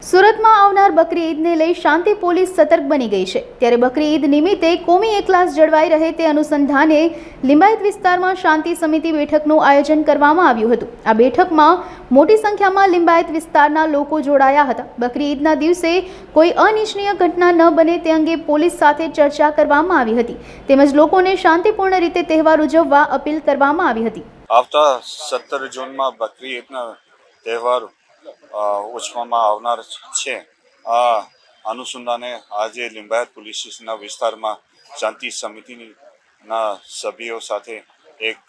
સુરતમાં આવનાર બકરી ઈદને લઈ શાંતિ પોલીસ સતર્ક બની ગઈ છે। ત્યારે બકરી ઈદ નિમિત્તે કોમી એકલાસ જળવાઈ રહે તે અનુસંધાને લિંબાયત વિસ્તારમાં શાંતિ સમિતિ બેઠકનું આયોજન કરવામાં આવ્યું હતું। આ બેઠકમાં મોટી સંખ્યામાં લિંબાયત વિસ્તારના લોકો જોડાયા હતા। બકરી ઈદના દિવસે કોઈ અનિચ્છનીય ઘટના ન બને તે અંગે પોલીસ સાથે ચર્ચા કરવામાં આવી હતી તેમજ લોકોને શાંતિપૂર્ણ રીતે તહેવાર ઉજવવા અપીલ કરવામાં આવી હતી। આવતા 17 જૂનમાં બકરી ઈદના તહેવાર ઉજવવામાં આવનાર છે। આ અનુસંધાને આજે લિંબાયત પોલીસ સ્ટેશનના વિસ્તારમાં શાંતિ સમિતિના સભ્યો સાથે એક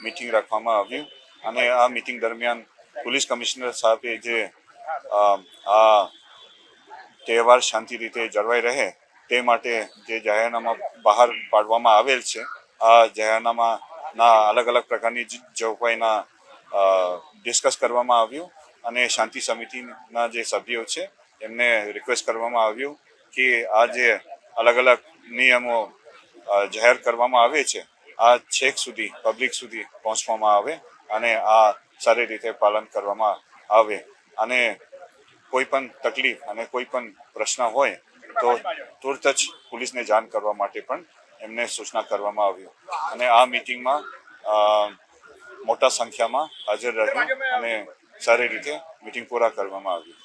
મીટિંગ રાખવામાં આવ્યું અને આ મીટિંગ દરમિયાન પોલીસ કમિશનર સાહેબે જે આ તહેવાર શાંતિ રીતે જળવાઈ રહે તે માટે જે જાહેરનામા બહાર પાડવામાં આવેલ છે આ જાહેરનામાના અલગ અલગ પ્રકારની જોગવાઈના ડિસ્કસ કરવામાં આવ્યું અને શાંતિ સમિતિના જે સભ્યો છે એમને રિક્વેસ્ટ કરવામાં આવ્યું કે આ જે અલગ અલગ નિયમો જાહેર કરવામાં આવે છે આ છેક સુધી પબ્લિક સુધી પહોંચવામાં આવે અને આ સારી રીતે પાલન કરવામાં આવે અને કોઈ પણ તકલીફ અને કોઈ પણ પ્રશ્ન હોય તો તુરત જ પોલીસને જાણ કરવા માટે પણ એમને સૂચના કરવામાં આવ્યું અને આ મીટિંગમાં મોટા સંખ્યામાં હાજર રહ્યું અને સારી રીતે મીટિંગ પૂરા કરવામાં આવી।